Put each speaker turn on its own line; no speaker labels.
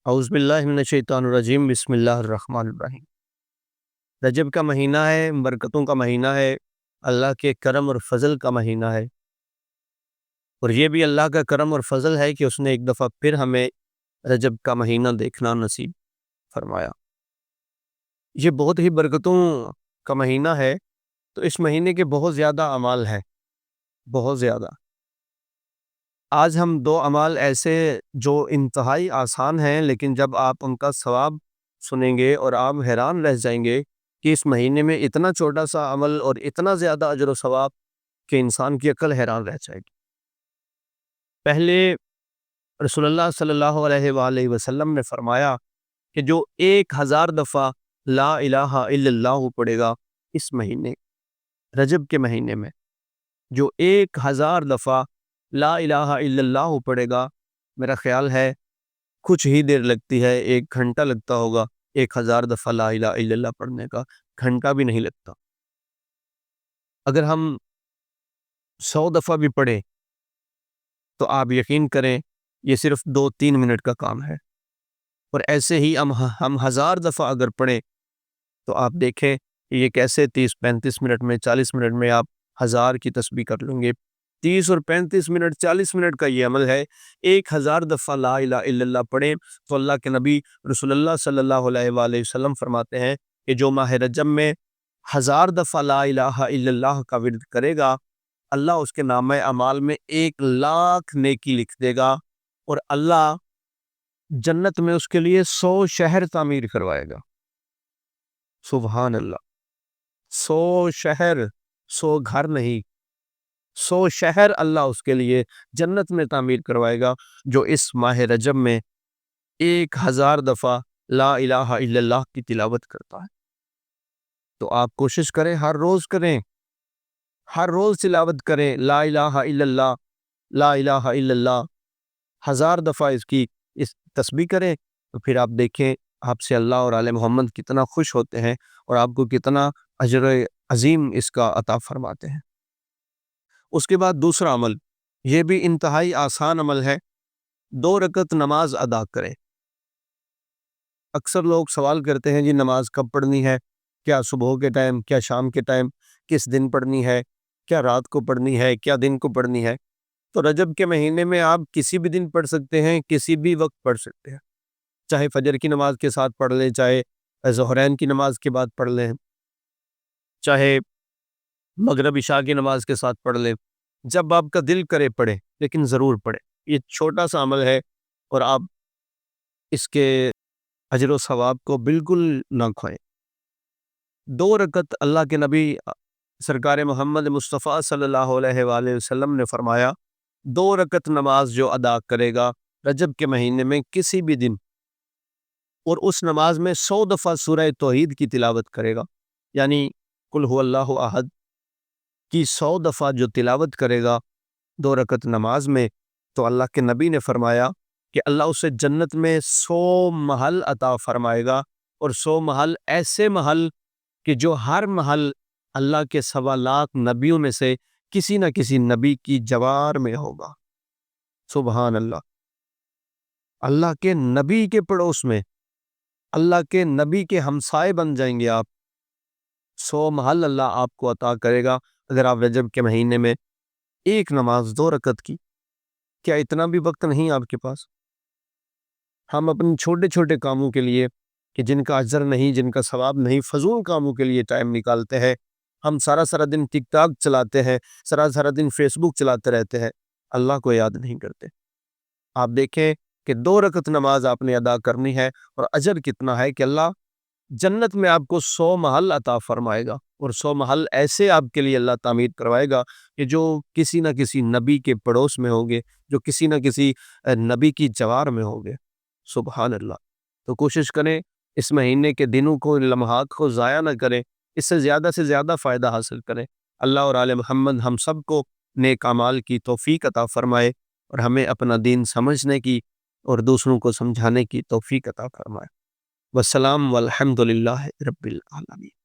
اعوذ باللہ من الشیطان الرجیم، بسم اللہ الرحمن الرحیم۔ رجب کا مہینہ ہے، برکتوں کا مہینہ ہے، اللہ کے کرم اور فضل کا مہینہ ہے، اور یہ بھی اللہ کا کرم اور فضل ہے کہ اس نے ایک دفعہ پھر ہمیں رجب کا مہینہ دیکھنا نصیب فرمایا۔ یہ بہت ہی برکتوں کا مہینہ ہے، تو اس مہینے کے بہت زیادہ اعمال ہیں، بہت زیادہ۔ آج ہم دو اعمال ایسے جو انتہائی آسان ہیں، لیکن جب آپ ان کا ثواب سنیں گے اور آپ حیران رہ جائیں گے کہ اس مہینے میں اتنا چھوٹا سا عمل اور اتنا زیادہ اجر و ثواب کہ انسان کی عقل حیران رہ جائے گی۔ پہلے رسول اللہ صلی اللہ علیہ وآلہ وسلم نے فرمایا کہ جو 1000 دفعہ لا الہ الا اللہ پڑھے گا اس مہینے رجب کے مہینے میں، جو 1000 دفعہ لا الہ الا اللہ پڑھے گا، میرا خیال ہے کچھ ہی دیر لگتی ہے، 1 گھنٹہ لگتا ہوگا 1000 دفعہ لا الہ الا اللہ پڑھنے کا، گھنٹہ بھی نہیں لگتا۔ اگر ہم 100 دفعہ بھی پڑھیں تو آپ یقین کریں یہ صرف 2-3 منٹ کا کام ہے، اور ایسے ہی ہم 1000 دفعہ اگر پڑھیں تو آپ دیکھیں کہ یہ کیسے 30-35 منٹ میں 40 منٹ میں آپ 1000 کی تسبیح کر لیں گے۔ 30 اور 35 منٹ 40 منٹ کا یہ عمل ہے۔ 1000 دفعہ لا الہ الا اللہ پڑھیں تو اللہ کے نبی رسول اللہ صلی اللہ علیہ وآلہ وسلم فرماتے ہیں کہ جو ماہ رجب میں 1000 دفعہ لا الہ الا اللہ کا ورد کرے گا، اللہ اس کے نامہ اعمال میں 1,00,000 نیکی لکھ دے گا، اور اللہ جنت میں اس کے لیے 100 شہر تعمیر کروائے گا۔ سبحان اللہ، 100 شہر، 100 گھر نہیں، 100 شہر اللہ اس کے لیے جنت میں تعمیر کروائے گا جو اس ماہ رجب میں 1000 دفعہ لا الہ الا اللہ کی تلاوت کرتا ہے۔ تو آپ کوشش کریں، ہر روز کریں، ہر روز تلاوت کریں، لا الہ الا اللہ، لا الہ الا اللہ، 1000 دفعہ اس تسبیح کریں، تو پھر آپ دیکھیں آپ سے اللہ اور آل محمد کتنا خوش ہوتے ہیں اور آپ کو کتنا اجر عظیم اس کا عطا فرماتے ہیں۔ اس کے بعد دوسرا عمل، یہ بھی انتہائی آسان عمل ہے، 2 رکعت نماز ادا کریں۔ اکثر لوگ سوال کرتے ہیں جی نماز کب پڑھنی ہے، کیا صبح کے ٹائم، کیا شام کے ٹائم، کس دن پڑھنی ہے، کیا رات کو پڑھنی ہے، کیا دن کو پڑھنی ہے؟ تو رجب کے مہینے میں آپ کسی بھی دن پڑھ سکتے ہیں، کسی بھی وقت پڑھ سکتے ہیں، چاہے فجر کی نماز کے ساتھ پڑھ لیں، چاہے ظہرین کی نماز کے بعد پڑھ لیں، چاہے مغرب عشاء کی نماز کے ساتھ پڑھ لیں، جب آپ کا دل کرے پڑھیں، لیکن ضرور پڑھیں۔ یہ چھوٹا سا عمل ہے اور آپ اس کے اجر و ثواب کو بالکل نہ کھوئیں۔ 2 رکعت اللہ کے نبی سرکار محمد مصطفیٰ صلی اللہ علیہ وآلہ وسلم نے فرمایا 2 رکعت نماز جو ادا کرے گا رجب کے مہینے میں کسی بھی دن، اور اس نماز میں 100 دفعہ سورہ توحید کی تلاوت کرے گا، یعنی قل هو اللہ احد کی 100 دفعہ جو تلاوت کرے گا 2 رکعت نماز میں، تو اللہ کے نبی نے فرمایا کہ اللہ اسے جنت میں 100 محل عطا فرمائے گا، اور 100 محل ایسے محل کہ جو ہر محل اللہ کے 1,00,000 نبیوں میں سے کسی نہ کسی نبی کی جوار میں ہوگا۔ سبحان اللہ، اللہ کے نبی کے پڑوس میں، اللہ کے نبی کے ہمسائے بن جائیں گے آپ۔ 100 محل اللہ آپ کو عطا کرے گا اگر آپ رجب کے مہینے میں ایک نماز 2 رکعت کی۔ کیا اتنا بھی وقت نہیں آپ کے پاس؟ ہم اپنے چھوٹے چھوٹے کاموں کے لیے کہ جن کا اجر نہیں، جن کا ثواب نہیں، فضول کاموں کے لیے ٹائم نکالتے ہیں۔ ہم سارا دن ٹک ٹاک چلاتے ہیں، سارا دن فیس بک چلاتے رہتے ہیں، اللہ کو یاد نہیں کرتے۔ آپ دیکھیں کہ 2 رکعت نماز آپ نے ادا کرنی ہے، اور اجر کتنا ہے کہ اللہ جنت میں آپ کو 100 محل عطا فرمائے گا، اور 100 محل ایسے آپ کے لیے اللہ تعمیر کروائے گا کہ جو کسی نہ کسی نبی کے پڑوس میں ہوں گے، جو کسی نہ کسی نبی کی جوار میں ہوں گے۔ سبحان اللہ۔ تو کوشش کریں اس مہینے کے دنوں کو، لمحات کو ضائع نہ کریں، اس سے زیادہ فائدہ حاصل کریں۔ اللہ اور آل محمد ہم سب کو نیک اعمال کی توفیق عطا فرمائے، اور ہمیں اپنا دین سمجھنے کی اور دوسروں کو سمجھانے کی توفیق عطا فرمائے۔ والسلام والحمد للہ رب العالمین۔